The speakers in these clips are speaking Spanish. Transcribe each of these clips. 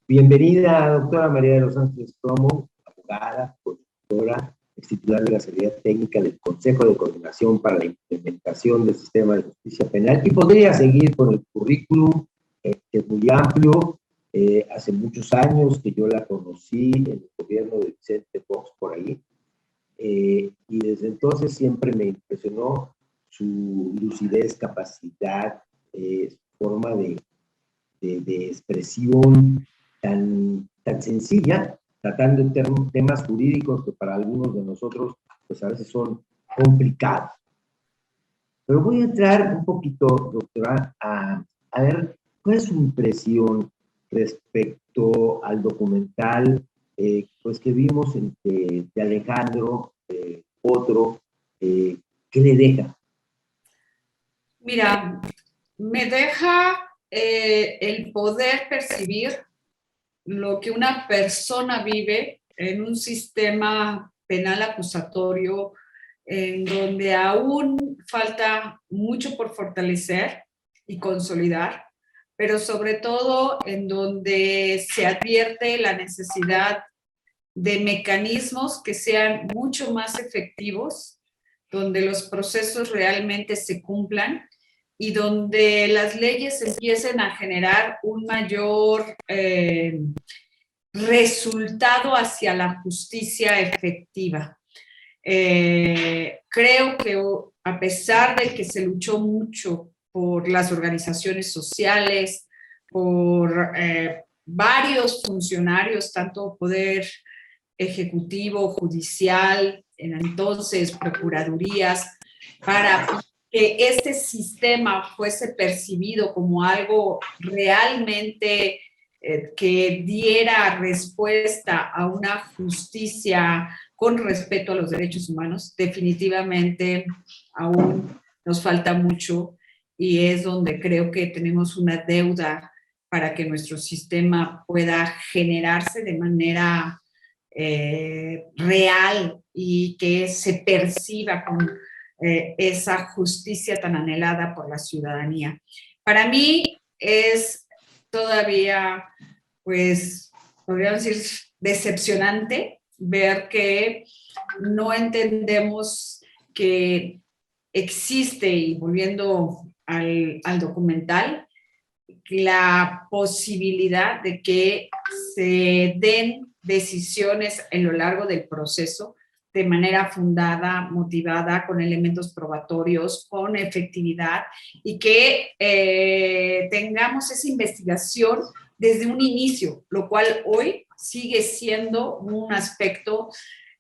Bienvenida, doctora María de los Ángeles Promo, abogada, consultora, ex titular de la Secretaría Técnica del Consejo de Coordinación para la Implementación del Sistema de Justicia Penal. Y podría seguir con el currículum, que es muy amplio. Hace muchos años que yo la conocí en el gobierno de Vicente Fox, por ahí. Y desde entonces siempre me impresionó su lucidez, capacidad, forma de expresión tan sencilla, tratando temas jurídicos que para algunos de nosotros pues a veces son complicados. Pero voy a entrar un poquito, doctora, a ver cuál es su impresión respecto al documental pues que vimos de Alejandro, otro, ¿qué le deja? Mira, me deja el poder percibir lo que una persona vive en un sistema penal acusatorio en donde aún falta mucho por fortalecer y consolidar, pero sobre todo en donde se advierte la necesidad de mecanismos que sean mucho más efectivos, donde los procesos realmente se cumplan y donde las leyes empiecen a generar un mayor resultado hacia la justicia efectiva. Creo que a pesar de que se luchó mucho por las organizaciones sociales, por varios funcionarios, tanto poder ejecutivo, judicial, en entonces procuradurías, para que este sistema fuese percibido como algo realmente que diera respuesta a una justicia con respeto a los derechos humanos, definitivamente aún nos falta mucho y es donde creo que tenemos una deuda para que nuestro sistema pueda generarse de manera real y que se perciba con esa justicia tan anhelada por la ciudadanía. Para mí es todavía, pues, podríamos decir, decepcionante ver que no entendemos que existe, y volviendo al documental, la posibilidad de que se den decisiones a lo largo del proceso de manera fundada, motivada, con elementos probatorios, con efectividad y que tengamos esa investigación desde un inicio, lo cual hoy sigue siendo un aspecto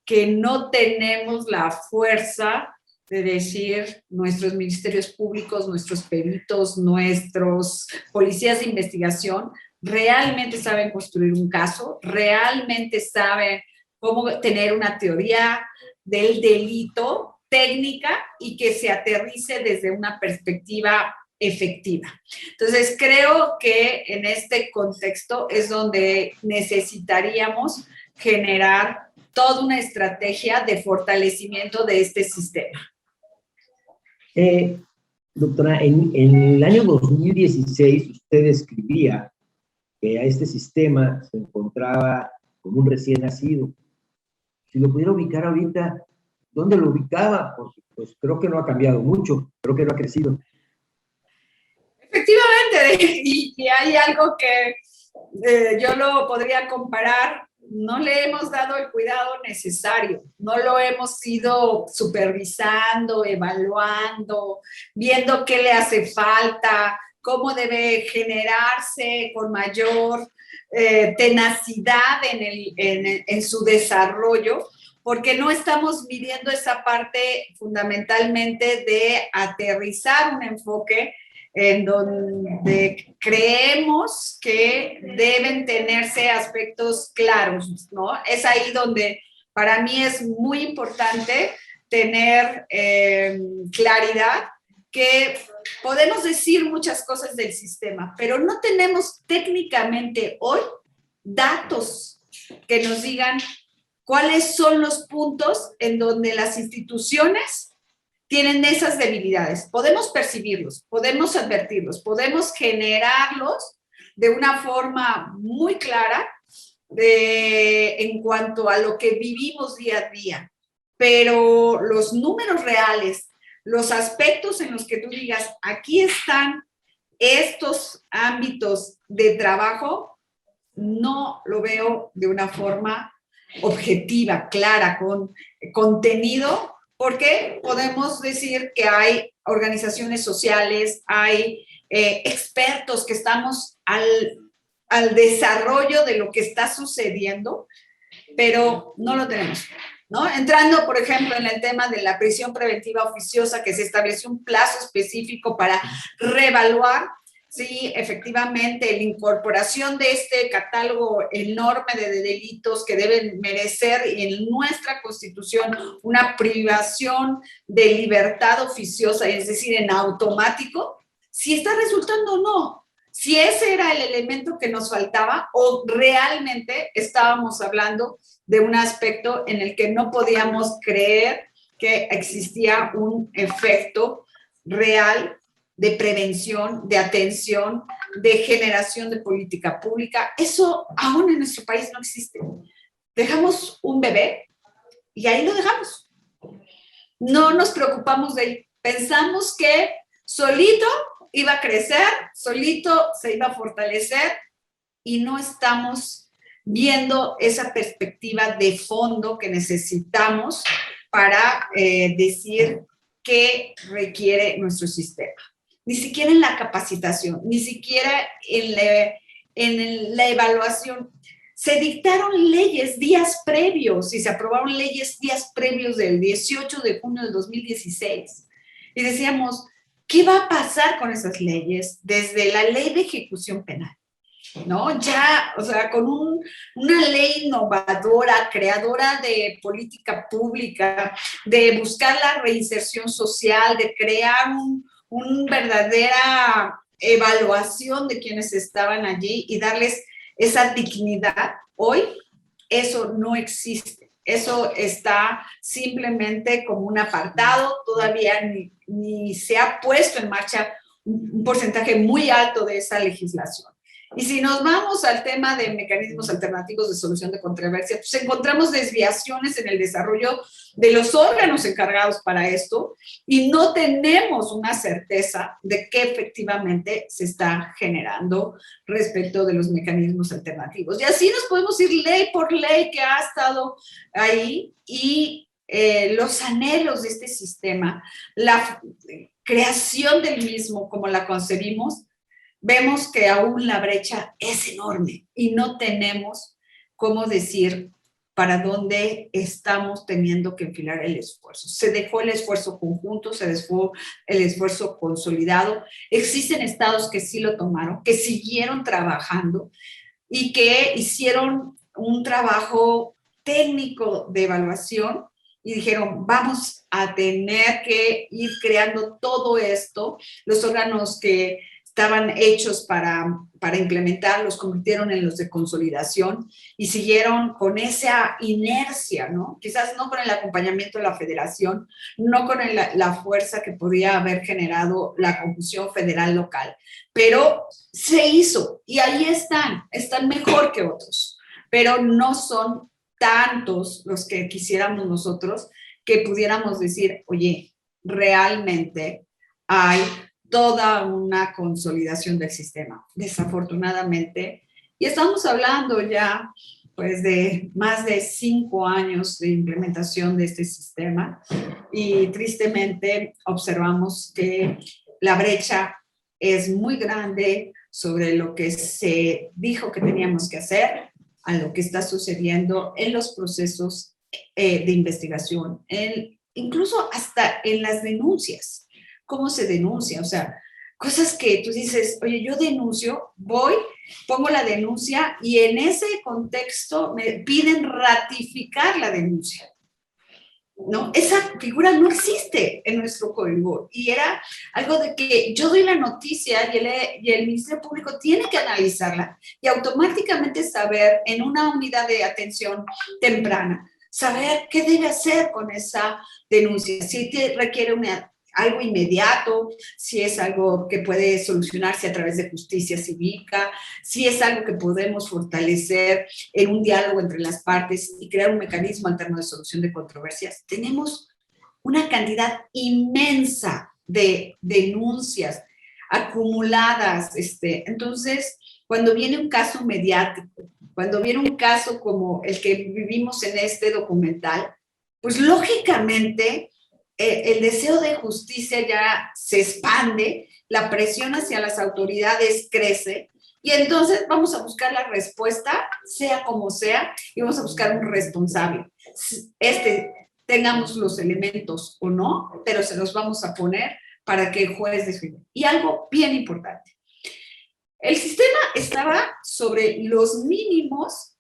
que no tenemos la fuerza de decir nuestros ministerios públicos, nuestros peritos, nuestros policías de investigación realmente saben construir un caso, realmente saben cómo tener una teoría del delito técnica y que se aterrice desde una perspectiva efectiva. Entonces, creo que en este contexto es donde necesitaríamos generar toda una estrategia de fortalecimiento de este sistema. Doctora, en el año 2016 usted escribía que a este sistema se encontraba como un recién nacido. Si lo pudiera ubicar ahorita, ¿dónde lo ubicaba? Pues creo que no ha cambiado mucho, creo que no ha crecido. Efectivamente, y hay algo que yo lo podría comparar. No le hemos dado el cuidado necesario, no lo hemos ido supervisando, evaluando, viendo qué le hace falta, cómo debe generarse con mayor tenacidad en su desarrollo, porque no estamos midiendo esa parte fundamentalmente de aterrizar un enfoque en donde creemos que deben tenerse aspectos claros, ¿no? Es ahí donde para mí es muy importante tener claridad, que podemos decir muchas cosas del sistema, pero no tenemos técnicamente hoy datos que nos digan cuáles son los puntos en donde las instituciones tienen esas debilidades. Podemos percibirlos, podemos advertirlos, podemos generarlos de una forma muy clara en cuanto a lo que vivimos día a día, pero los números reales, los aspectos en los que tú digas, aquí están estos ámbitos de trabajo, no lo veo de una forma objetiva, clara, con contenido, porque podemos decir que hay organizaciones sociales, hay expertos que estamos al desarrollo de lo que está sucediendo, pero no lo tenemos, ¿no? Entrando, por ejemplo, en el tema de la prisión preventiva oficiosa, que se estableció un plazo específico para reevaluar sí, efectivamente, la incorporación de este catálogo enorme de delitos que deben merecer en nuestra Constitución una privación de libertad oficiosa, es decir, en automático, si está resultando o no, si ese era el elemento que nos faltaba o realmente estábamos hablando de un aspecto en el que no podíamos creer que existía un efecto real de prevención, de atención, de generación de política pública. Eso aún en nuestro país no existe. Dejamos un bebé y ahí lo dejamos. No nos preocupamos de él. Pensamos que solito iba a crecer, solito se iba a fortalecer y no estamos viendo esa perspectiva de fondo que necesitamos para decir qué requiere nuestro sistema. Ni siquiera en la capacitación, ni siquiera en la evaluación. Se dictaron leyes días previos y se aprobaron leyes días previos del 18 de junio del 2016. Y decíamos, ¿qué va a pasar con esas leyes? Desde la ley de ejecución penal, ¿no? Ya, o sea, con una ley innovadora, creadora de política pública, de buscar la reinserción social, de crear una verdadera evaluación de quienes estaban allí y darles esa dignidad. Hoy eso no existe. Eso está simplemente como un apartado, todavía ni se ha puesto en marcha un porcentaje muy alto de esa legislación. Y si nos vamos al tema de mecanismos alternativos de solución de controversia, pues encontramos desviaciones en el desarrollo de los órganos encargados para esto y no tenemos una certeza de qué efectivamente se está generando respecto de los mecanismos alternativos. Y así nos podemos ir ley por ley que ha estado ahí y los anhelos de este sistema, la creación del mismo como la concebimos, vemos que aún la brecha es enorme y no tenemos cómo decir para dónde estamos teniendo que enfilar el esfuerzo. Se dejó el esfuerzo conjunto, se dejó el esfuerzo consolidado. Existen estados que sí lo tomaron, que siguieron trabajando y que hicieron un trabajo técnico de evaluación y dijeron, vamos a tener que ir creando todo esto, los órganos que estaban hechos para implementar, los convirtieron en los de consolidación y siguieron con esa inercia, ¿no? Quizás no con el acompañamiento de la federación, no con la fuerza que podía haber generado la confusión federal local, pero se hizo y ahí están mejor que otros, pero no son tantos los que quisiéramos nosotros que pudiéramos decir, oye, realmente hay toda una consolidación del sistema, desafortunadamente. Y estamos hablando ya pues de más de 5 años de implementación de este sistema y tristemente observamos que la brecha es muy grande sobre lo que se dijo que teníamos que hacer a lo que está sucediendo en los procesos de investigación, incluso hasta en las denuncias. ¿Cómo se denuncia? O sea, cosas que tú dices, oye, yo denuncio, pongo la denuncia y en ese contexto me piden ratificar la denuncia, ¿no? Esa figura no existe en nuestro código y era algo de que yo doy la noticia y el Ministerio Público tiene que analizarla y automáticamente saber en una unidad de atención temprana, saber qué debe hacer con esa denuncia, si te requiere una algo inmediato, si es algo que puede solucionarse a través de justicia cívica, si es algo que podemos fortalecer en un diálogo entre las partes y crear un mecanismo alterno de solución de controversias. Tenemos una cantidad inmensa de denuncias acumuladas. Entonces, cuando viene un caso mediático, cuando viene un caso como el que vivimos en este documental, pues lógicamente el deseo de justicia ya se expande, la presión hacia las autoridades crece, y entonces vamos a buscar la respuesta, sea como sea, y vamos a buscar un responsable. Tengamos los elementos o no, pero se los vamos a poner para que el juez decida. Y algo bien importante. El sistema estaba sobre los mínimos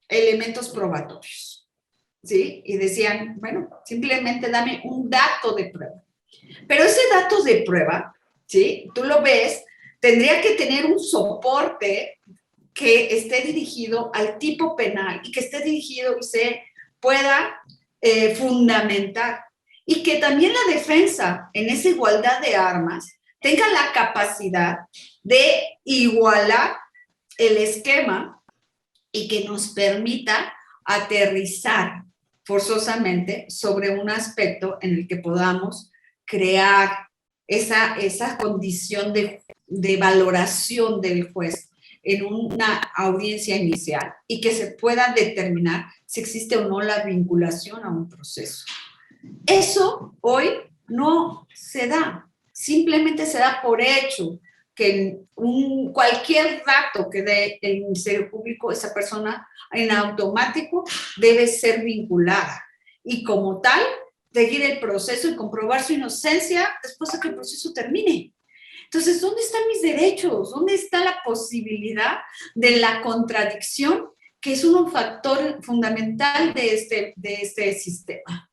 elementos probatorios, ¿sí? Y decían, bueno, simplemente dame un dato de prueba. Pero ese dato de prueba, ¿sí? Tú lo ves, tendría que tener un soporte que esté dirigido al tipo penal y que esté dirigido y se pueda fundamentar. Y que también la defensa, en esa igualdad de armas, tenga la capacidad de igualar el esquema y que nos permita aterrizar forzosamente sobre un aspecto en el que podamos crear esa condición de valoración del juez en una audiencia inicial y que se pueda determinar si existe o no la vinculación a un proceso. Eso hoy no se da, simplemente se da por hecho que cualquier dato que dé el Ministerio Público, esa persona en automático debe ser vinculada y como tal seguir el proceso y comprobar su inocencia después de que el proceso termine. Entonces, ¿dónde están mis derechos? ¿Dónde está la posibilidad de la contradicción, que es un factor fundamental de este sistema?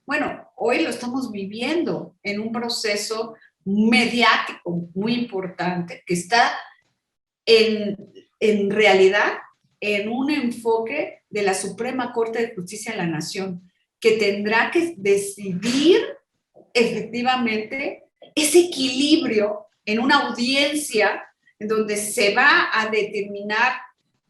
Bueno, hoy lo estamos viviendo en un proceso mediático muy importante que está en realidad en un enfoque de la Suprema Corte de Justicia de la Nación, que tendrá que decidir efectivamente ese equilibrio en una audiencia en donde se va a determinar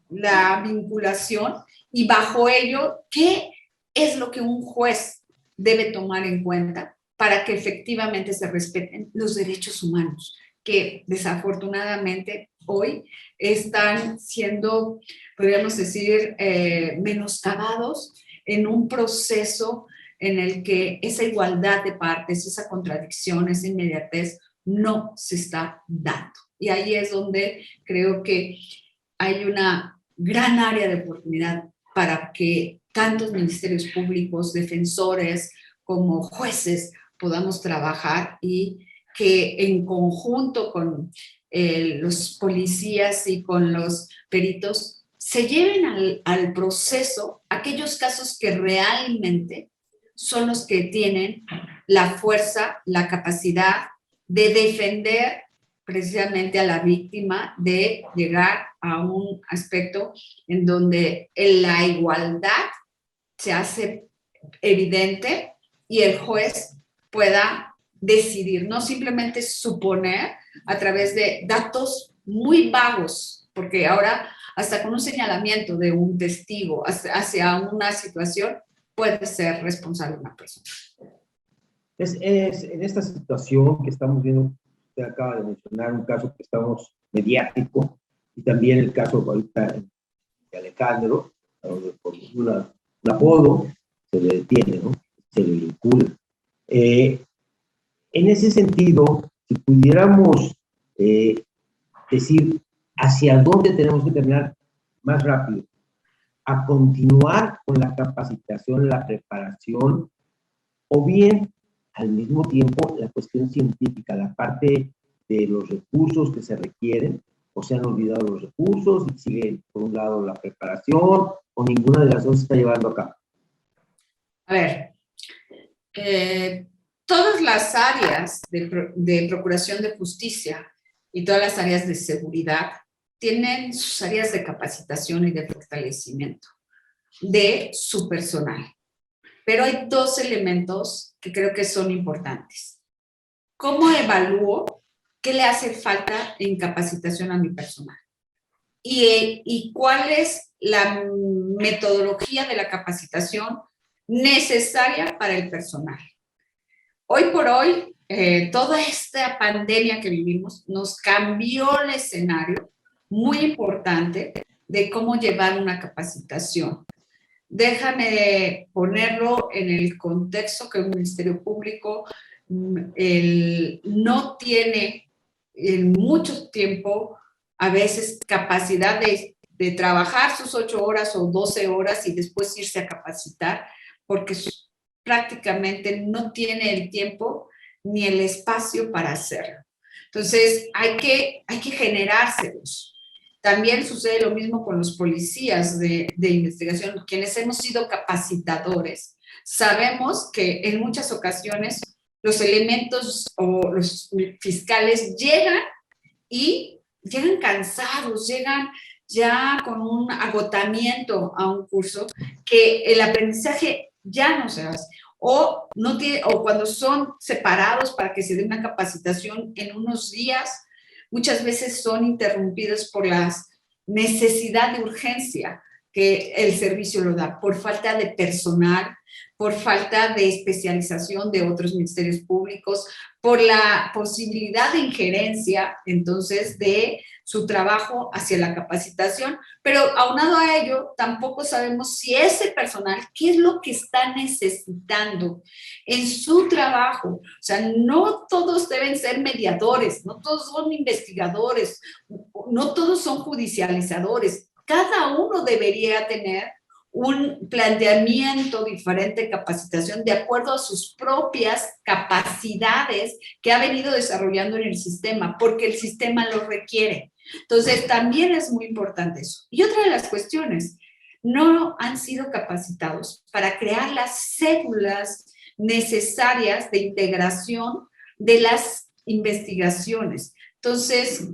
la vinculación y bajo ello, ¿qué es lo que un juez debe tomar en cuenta para que efectivamente se respeten los derechos humanos, que desafortunadamente hoy están siendo, podríamos decir, menoscabados en un proceso en el que esa igualdad de partes, esa contradicción, esa inmediatez no se está dando. Y ahí es donde creo que hay una gran área de oportunidad para que tantos ministerios públicos, defensores como jueces podamos trabajar y que en conjunto con los policías y con los peritos se lleven al proceso aquellos casos que realmente son los que tienen la fuerza, la capacidad de defender precisamente a la víctima, de llegar a un aspecto en donde la igualdad se hace evidente y el juez pueda decidir, no simplemente suponer a través de datos muy vagos, porque ahora hasta con un señalamiento de un testigo hacia una situación puede ser responsable una persona. Es en esta situación que estamos viendo, usted acaba de mencionar un caso que estamos mediático, y también el caso ahorita de Alejandro, donde por un apodo se le detiene, ¿no? Se le vincula. En ese sentido, si pudiéramos decir hacia dónde tenemos que terminar más rápido, a continuar con la capacitación, la preparación, o bien al mismo tiempo la cuestión científica, la parte de los recursos que se requieren, o se han olvidado los recursos y sigue por un lado la preparación, o ninguna de las dos se está llevando a cabo. A ver, todas las áreas de procuración de justicia y todas las áreas de seguridad tienen sus áreas de capacitación y de fortalecimiento de su personal. Pero hay dos elementos que creo que son importantes. ¿cómo evalúo qué le hace falta en capacitación a mi personal? Y cuál es la metodología de la capacitación necesaria para el personal. Hoy por hoy, toda esta pandemia que vivimos nos cambió el escenario muy importante de cómo llevar una capacitación. Déjame ponerlo en el contexto que el Ministerio Público no tiene en mucho tiempo, a veces, capacidad de trabajar sus 8 horas o 12 horas y después irse a capacitar, porque prácticamente no tiene el tiempo ni el espacio para hacerlo. Entonces, hay que generárselos. También sucede lo mismo con los policías de investigación, quienes hemos sido capacitadores. Sabemos que en muchas ocasiones los elementos o los fiscales llegan cansados, llegan ya con un agotamiento a un curso que el aprendizaje ya no se hace. O cuando son separados para que se dé una capacitación en unos días, muchas veces son interrumpidos por la necesidad de urgencia que el servicio lo da, por falta de personal, por falta de especialización de otros ministerios públicos, por la posibilidad de injerencia, entonces, de su trabajo hacia la capacitación, pero aunado a ello, tampoco sabemos si ese personal, qué es lo que está necesitando en su trabajo. O sea, no todos deben ser mediadores, no todos son investigadores, no todos son judicializadores. Cada uno debería tener un planteamiento diferente de capacitación de acuerdo a sus propias capacidades que ha venido desarrollando en el sistema, porque el sistema lo requiere. Entonces, también es muy importante eso. Y otra de las cuestiones, no han sido capacitados para crear las células necesarias de integración de las investigaciones. Entonces,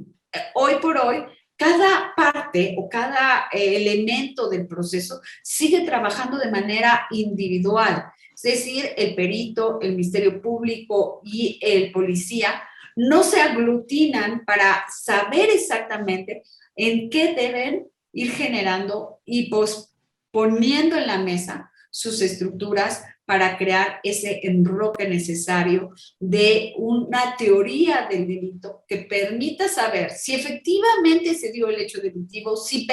hoy por hoy, cada parte o cada elemento del proceso sigue trabajando de manera individual. Es decir, el perito, el Ministerio Público y el policía no se aglutinan para saber exactamente en qué deben ir generando y poniendo en la mesa sus estructuras para crear ese enroque necesario de una teoría del delito que permita saber si efectivamente se dio el hecho delictivo, si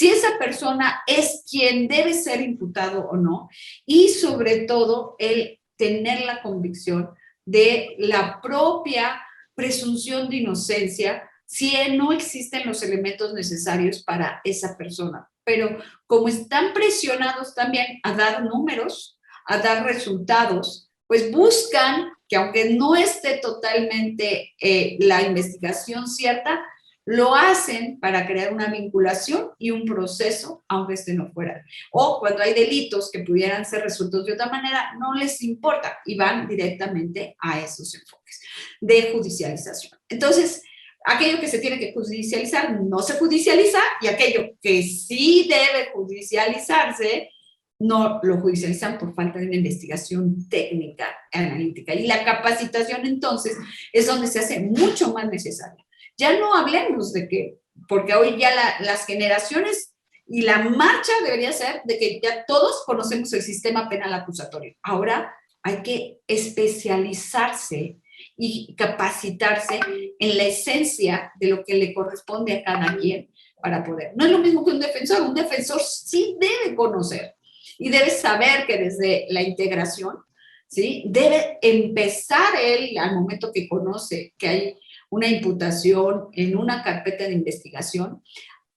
esa persona es quien debe ser imputado o no, y sobre todo el tener la convicción de la propia presunción de inocencia si no existen los elementos necesarios para esa persona. Pero como están presionados también a dar números, a dar resultados, pues buscan que aunque no esté totalmente la investigación cierta, lo hacen para crear una vinculación y un proceso, aunque este no fuera. O cuando hay delitos que pudieran ser resueltos de otra manera, no les importa y van directamente a esos enfoques de judicialización. Entonces, aquello que se tiene que judicializar no se judicializa y aquello que sí debe judicializarse no lo judicializan por falta de una investigación técnica, analítica. Y la capacitación, entonces, es donde se hace mucho más necesaria. Ya no hablemos de que, porque hoy ya las generaciones y la marcha debería ser de que ya todos conocemos el sistema penal acusatorio. Ahora hay que especializarse y capacitarse en la esencia de lo que le corresponde a cada quien para poder. No es lo mismo que un defensor sí debe conocer y debe saber que desde la integración, ¿sí? Debe empezar él, al momento que conoce que hay una imputación en una carpeta de investigación,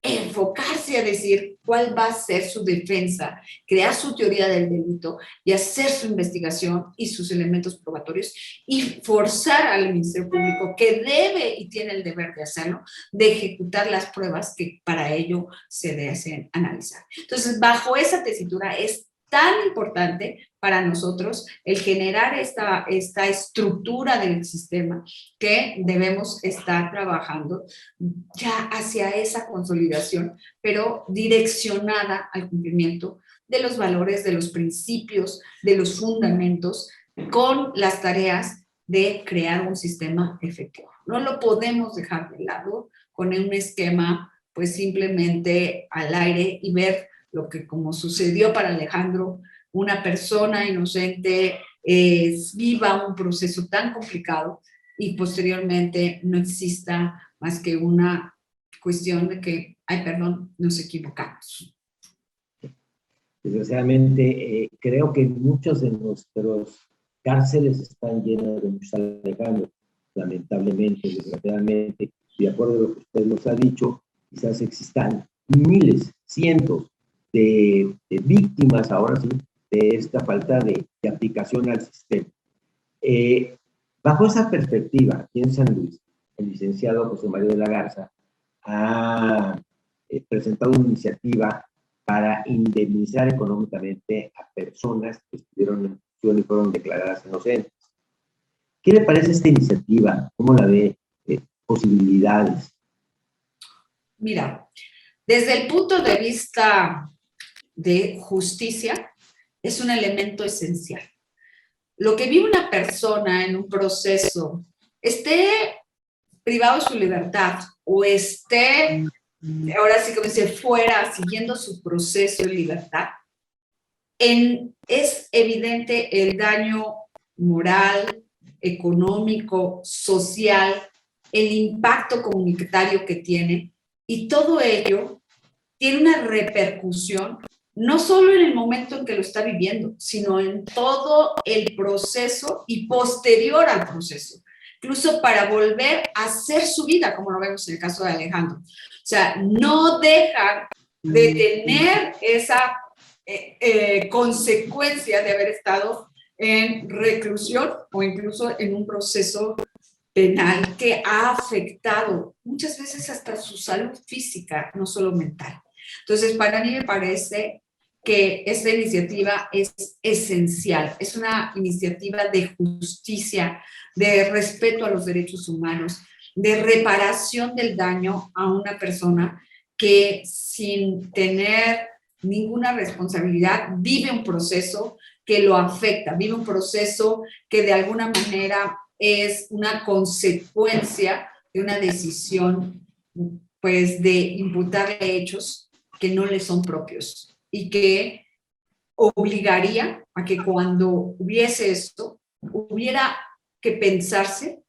enfocarse a decir cuál va a ser su defensa, crear su teoría del delito y hacer su investigación y sus elementos probatorios y forzar al Ministerio Público, que debe y tiene el deber de hacerlo, de ejecutar las pruebas que para ello se deben analizar. Entonces, bajo esa tesitura es tan importante para nosotros el generar esta estructura del sistema que debemos estar trabajando ya hacia esa consolidación, pero direccionada al cumplimiento de los valores, de los principios, de los fundamentos, con las tareas de crear un sistema efectivo. No lo podemos dejar de lado con un esquema, pues simplemente al aire y ver lo que, como sucedió para Alejandro, una persona inocente viva un proceso tan complicado y posteriormente no exista más que una cuestión de que, ay, perdón, nos equivocamos. Desgraciadamente, creo que muchos de nuestros cárceles están llenas de muchos Alejandros, lamentablemente, desgraciadamente, y de acuerdo a lo que usted nos ha dicho, quizás existan miles, cientos de víctimas, ahora sí, de esta falta de aplicación al sistema. Bajo esa perspectiva, aquí en San Luis, el licenciado José María de la Garza ha presentado una iniciativa para indemnizar económicamente a personas que estuvieron en prisión y fueron declaradas inocentes. ¿Qué le parece esta iniciativa? ¿Cómo la ve? ¿Posibilidades? Mira, desde el punto de vista de justicia, es un elemento esencial. Lo que vive una persona en un proceso, esté privado de su libertad o esté, ahora sí como dice, fuera, siguiendo su proceso de libertad, es evidente el daño moral, económico, social, el impacto comunitario que tiene, y todo ello tiene una repercusión no solo en el momento en que lo está viviendo, sino en todo el proceso y posterior al proceso, incluso para volver a hacer su vida, como lo vemos en el caso de Alejandro. O sea, no deja de tener esa consecuencia de haber estado en reclusión o incluso en un proceso penal que ha afectado muchas veces hasta su salud física, no solo mental. Entonces, para mí me parece que esta iniciativa es esencial, es una iniciativa de justicia, de respeto a los derechos humanos, de reparación del daño a una persona que sin tener ninguna responsabilidad vive un proceso que lo afecta, vive un proceso que de alguna manera es una consecuencia de una decisión, pues, de imputarle hechos que no le son propios y que obligaría a que cuando hubiese esto, hubiera que pensarse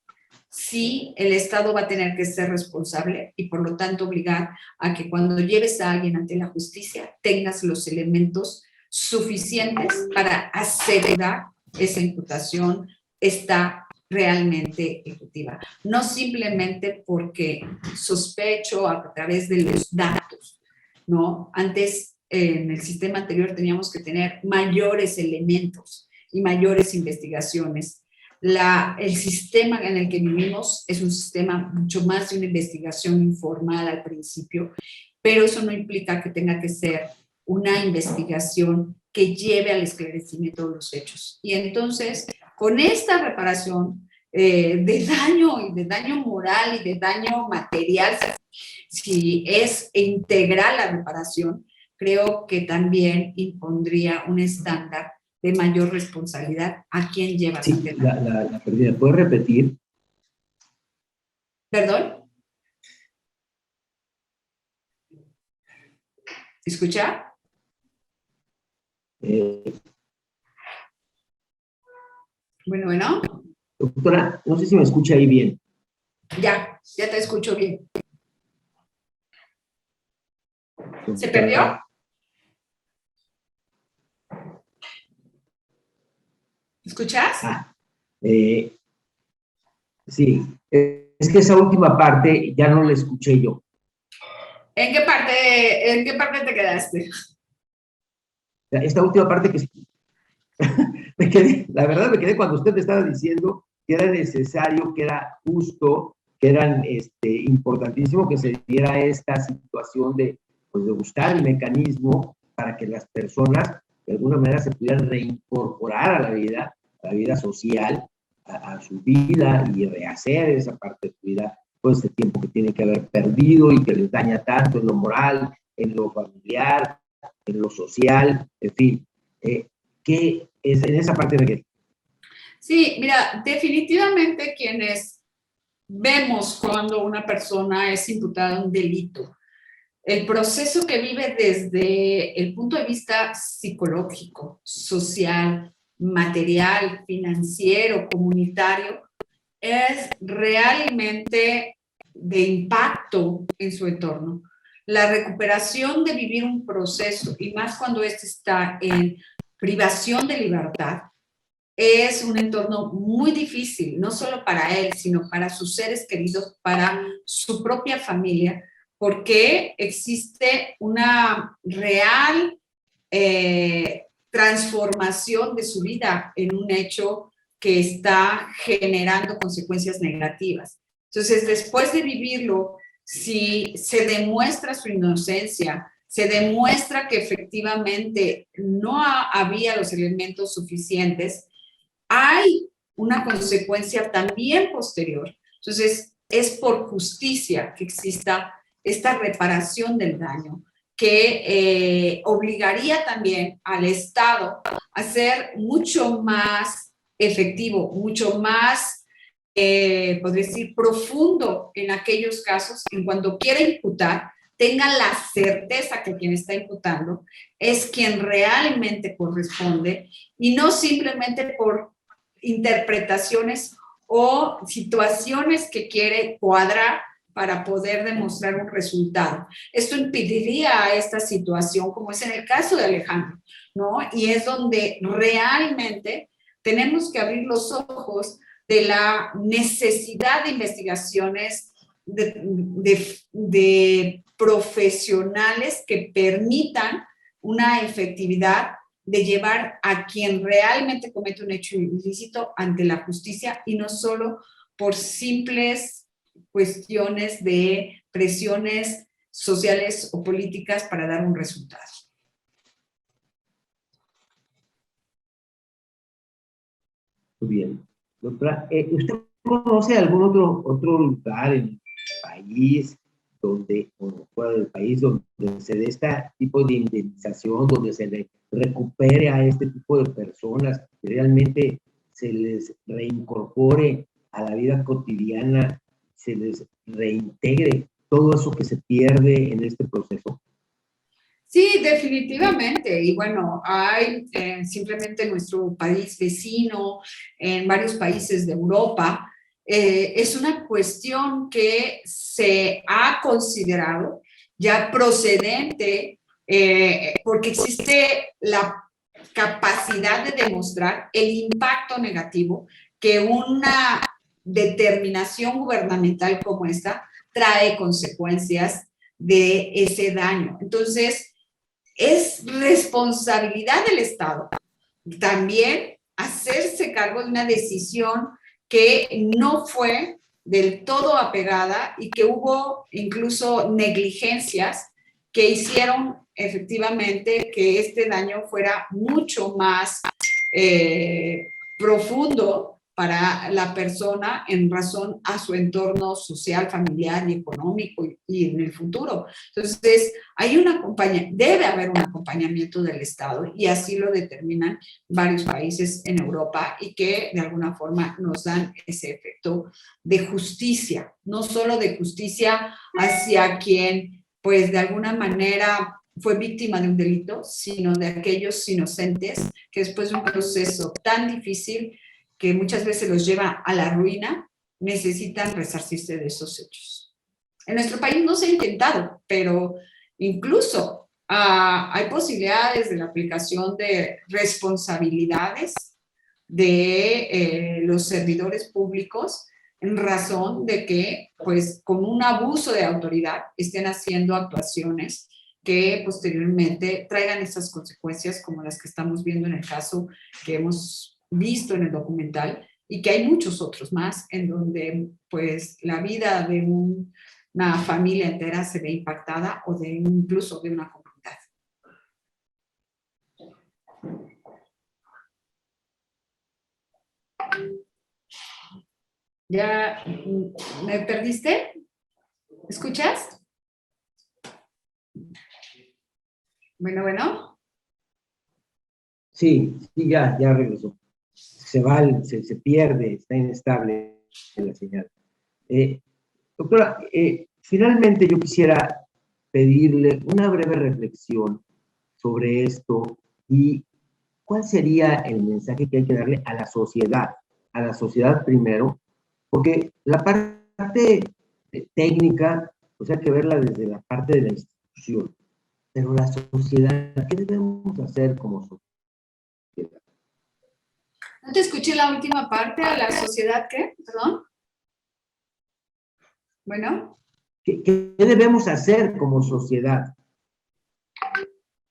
si el Estado va a tener que ser responsable y por lo tanto obligar a que cuando lleves a alguien ante la justicia tengas los elementos suficientes para asegurar esa imputación está realmente ejecutiva. No simplemente porque sospecho a través de los datos, ¿no? Antes, en el sistema anterior, teníamos que tener mayores elementos y mayores investigaciones. El sistema en el que vivimos es un sistema mucho más de una investigación informal al principio, pero eso no implica que tenga que ser una investigación que lleve al esclarecimiento de los hechos. Y entonces, con esta reparación de daño y de daño moral y de daño material, si es integral la reparación, creo que también impondría un estándar de mayor responsabilidad a quien lleva. Sí, la perdida. ¿Puedes repetir? ¿Perdón? ¿Escucha? Bueno. Doctora, no sé si me escucha ahí bien. Ya te escucho bien. ¿Se perdió? ¿Escuchas? Sí, es que esa última parte ya no la escuché yo. ¿En qué parte te quedaste? Esta última parte que la verdad me quedé cuando usted me estaba diciendo que era necesario, que era justo, que era importantísimo que se diera esta situación de buscar el mecanismo para que las personas de alguna manera se pudieran reincorporar a la vida social, a su vida y rehacer esa parte de su vida, todo este tiempo que tiene que haber perdido y que les daña tanto en lo moral, en lo familiar, en lo social, en fin. ¿Qué es en esa parte de qué? Sí, mira, definitivamente quienes vemos cuando una persona es imputada a un delito, el proceso que vive desde el punto de vista psicológico, social, material, financiero, comunitario, es realmente de impacto en su entorno. La recuperación de vivir un proceso, y más cuando este está en privación de libertad, es un entorno muy difícil, no solo para él, sino para sus seres queridos, para su propia familia, porque existe una real transformación de su vida en un hecho que está generando consecuencias negativas. Entonces, después de vivirlo, si se demuestra su inocencia, se demuestra que efectivamente no había los elementos suficientes, hay una consecuencia también posterior. Entonces, es por justicia que exista esta reparación del daño, que obligaría también al Estado a ser mucho más efectivo, mucho más, podría decir, profundo en aquellos casos, en cuando quiera imputar, tenga la certeza que quien está imputando es quien realmente corresponde y no simplemente por interpretaciones o situaciones que quiere cuadrar para poder demostrar un resultado. Esto impediría esta situación, como es en el caso de Alejandro, ¿no? Y es donde realmente tenemos que abrir los ojos de la necesidad de investigaciones de profesionales que permitan una efectividad de llevar a quien realmente comete un hecho ilícito ante la justicia y no solo por simples cuestiones de presiones sociales o políticas para dar un resultado. Muy bien. Doctora, ¿usted conoce algún otro lugar en el país donde, o fuera del país, donde se dé este tipo de indemnización, donde se le recupere a este tipo de personas, que realmente se les reincorpore a la vida cotidiana, se les reintegre todo eso que se pierde en este proceso? Sí, definitivamente. Y bueno, hay simplemente en nuestro país vecino, en varios países de Europa, es una cuestión que se ha considerado ya procedente porque existe la capacidad de demostrar el impacto negativo que una determinación gubernamental como esta trae consecuencias de ese daño. Entonces, es responsabilidad del Estado también hacerse cargo de una decisión que no fue del todo apegada y que hubo incluso negligencias que hicieron efectivamente que este daño fuera mucho más profundo para la persona en razón a su entorno social, familiar y económico y en el futuro. Entonces, debe haber un acompañamiento del Estado y así lo determinan varios países en Europa y que de alguna forma nos dan ese efecto de justicia, no solo de justicia hacia quien pues de alguna manera fue víctima de un delito, sino de aquellos inocentes que después de un proceso tan difícil que muchas veces los lleva a la ruina, necesitan resarcirse de esos hechos. En nuestro país no se ha intentado, pero incluso hay posibilidades de la aplicación de responsabilidades de los servidores públicos en razón de que, pues, con un abuso de autoridad estén haciendo actuaciones que posteriormente traigan esas consecuencias como las que estamos viendo en el caso que hemos visto en el documental y que hay muchos otros más en donde, pues, la vida de una familia entera se ve impactada o de incluso de una comunidad. ¿Ya me perdiste? ¿Escuchas? Bueno. Sí, ya regresó. se pierde, está inestable la señal. Doctora, finalmente yo quisiera pedirle una breve reflexión sobre esto y cuál sería el mensaje que hay que darle a la sociedad primero, porque la parte técnica, pues hay que verla desde la parte de la institución, pero la sociedad, ¿qué debemos hacer como sociedad? No te escuché la última parte, ¿a la sociedad qué? Perdón. Bueno. ¿Qué debemos hacer como sociedad?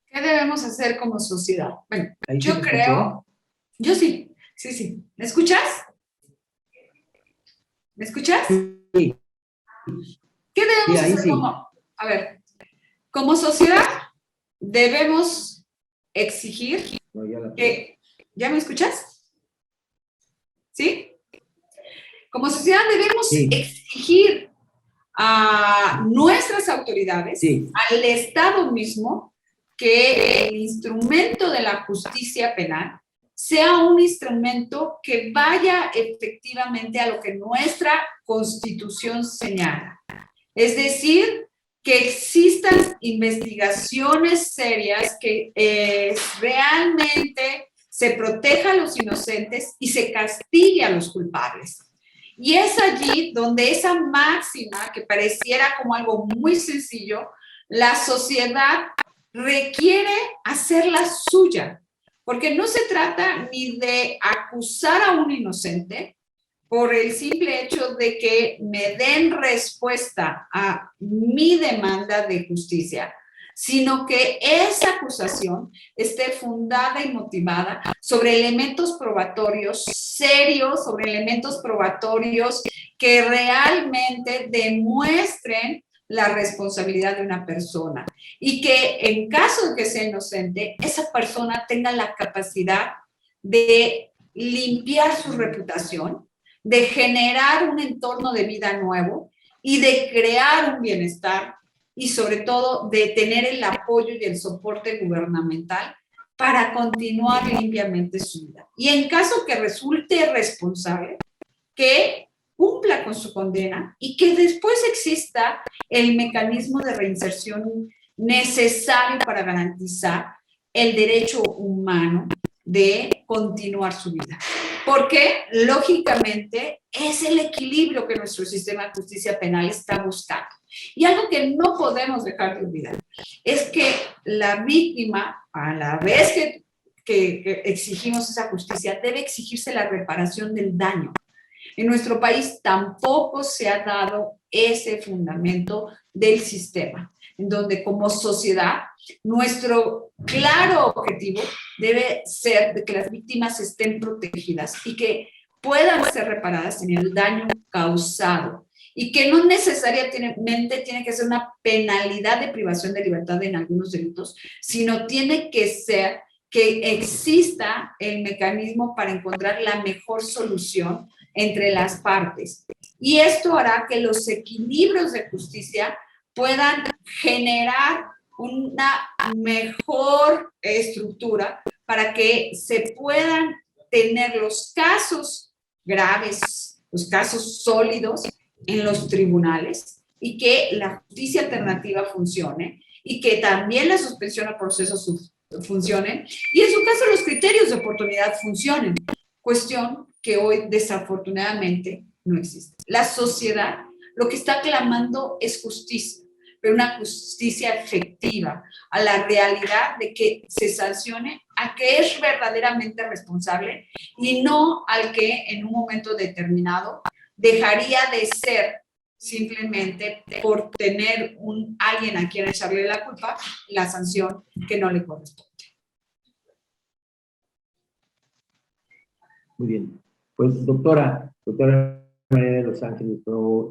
¿Qué debemos hacer como sociedad? Bueno, ¿Ahí yo creo, yo sí. ¿Me escuchas? ¿Me escuchas? Sí. ¿Qué debemos ahí hacer sí. a ver, como sociedad debemos exigir que, ¿ya me escuchas? ¿Sí? Como sociedad debemos exigir a nuestras autoridades, al Estado mismo, que el instrumento de la justicia penal sea un instrumento que vaya efectivamente a lo que nuestra Constitución señala. Es decir, que existan investigaciones serias, que realmente se proteja a los inocentes y se castigue a los culpables. Y es allí donde esa máxima, que pareciera como algo muy sencillo, la sociedad requiere hacerla suya, porque no se trata ni de acusar a un inocente por el simple hecho de que me den respuesta a mi demanda de justicia, sino que esa acusación esté fundada y motivada sobre elementos probatorios serios, sobre elementos probatorios que realmente demuestren la responsabilidad de una persona y que en caso de que sea inocente, esa persona tenga la capacidad de limpiar su reputación, de generar un entorno de vida nuevo y de crear un bienestar y sobre todo de tener el apoyo y el soporte gubernamental para continuar limpiamente su vida. Y en caso que resulte responsable, que cumpla con su condena y que después exista el mecanismo de reinserción necesario para garantizar el derecho humano de continuar su vida. Porque, lógicamente, es el equilibrio que nuestro sistema de justicia penal está buscando. Y algo que no podemos dejar de olvidar es que la víctima, a la vez que exigimos esa justicia, debe exigirse la reparación del daño. En nuestro país tampoco se ha dado ese fundamento del sistema, en donde como sociedad nuestro claro objetivo debe ser de que las víctimas estén protegidas y que puedan ser reparadas en el daño causado y que no necesariamente tiene que ser una penalidad de privación de libertad en algunos delitos, sino tiene que ser que exista el mecanismo para encontrar la mejor solución entre las partes. Y esto hará que los equilibrios de justicia puedan generar una mejor estructura para que se puedan tener los casos graves, los casos sólidos en los tribunales y que la justicia alternativa funcione y que también la suspensión a procesos funcionen y en su caso los criterios de oportunidad funcionen. Cuestión que hoy desafortunadamente no existe. La sociedad lo que está clamando es justicia, pero una justicia efectiva, a la realidad de que se sancione a que es verdaderamente responsable y no al que en un momento determinado dejaría de ser simplemente por tener alguien a quien echarle la culpa, la sanción que no le corresponde. Muy bien. Pues, doctora María de los Ángeles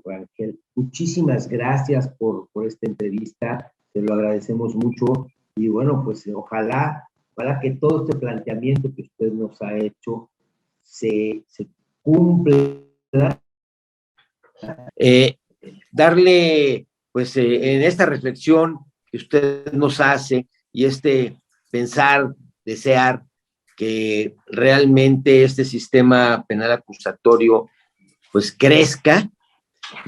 Ángel, muchísimas gracias por esta entrevista, te lo agradecemos mucho y bueno, pues ojalá que todo este planteamiento que usted nos ha hecho se cumpla. Darle, pues, en esta reflexión que usted nos hace y este pensar, desear, que realmente este sistema penal acusatorio pues crezca,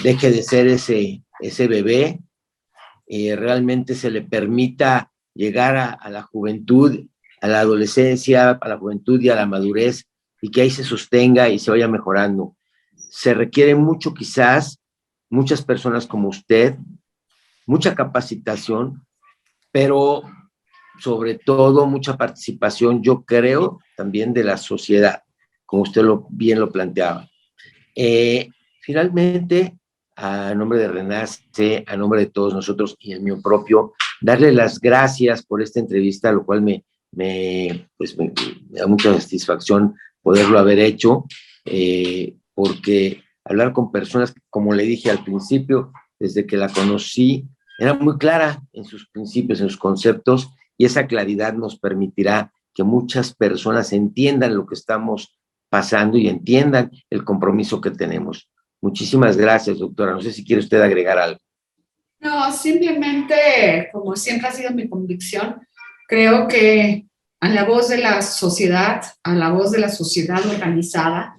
deje de ser ese bebé, realmente se le permita llegar a la juventud, a la adolescencia, a la juventud y a la madurez, y que ahí se sostenga y se vaya mejorando. Se requiere mucho, quizás, muchas personas como usted, mucha capacitación, pero sobre todo mucha participación, yo creo, también de la sociedad, como usted bien lo planteaba. Finalmente, a nombre de Renace, a nombre de todos nosotros y el mío propio, darle las gracias por esta entrevista, lo cual me da mucha satisfacción poderlo haber hecho, porque hablar con personas, como le dije al principio, desde que la conocí, era muy clara en sus principios, en sus conceptos, y esa claridad nos permitirá que muchas personas entiendan lo que estamos pasando y entiendan el compromiso que tenemos. Muchísimas gracias, doctora. No sé si quiere usted agregar algo. No, simplemente, como siempre ha sido mi convicción, creo que a la voz de la sociedad, a la voz de la sociedad organizada,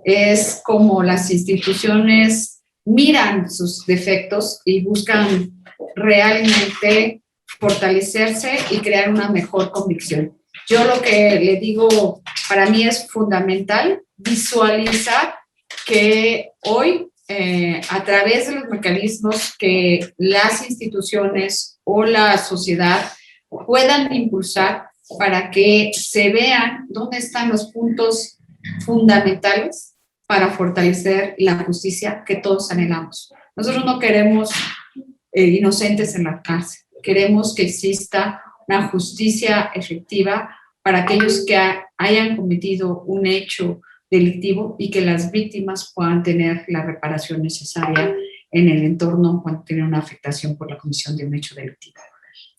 es como las instituciones miran sus defectos y buscan realmente fortalecerse y crear una mejor convicción. Yo lo que le digo, para mí es fundamental visualizar que hoy, a través de los mecanismos que las instituciones o la sociedad puedan impulsar para que se vean dónde están los puntos fundamentales para fortalecer la justicia que todos anhelamos. Nosotros no queremos inocentes en la cárcel, queremos que exista una justicia efectiva para aquellos que hayan cometido un hecho delictivo y que las víctimas puedan tener la reparación necesaria en el entorno cuando tienen una afectación por la comisión de un hecho delictivo.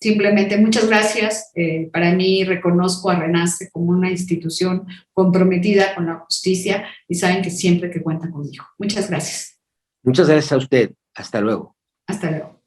Simplemente muchas gracias. Para mí reconozco a Renace como una institución comprometida con la justicia y saben que siempre que cuentan conmigo. Muchas gracias. Muchas gracias a usted. Hasta luego. Hasta luego.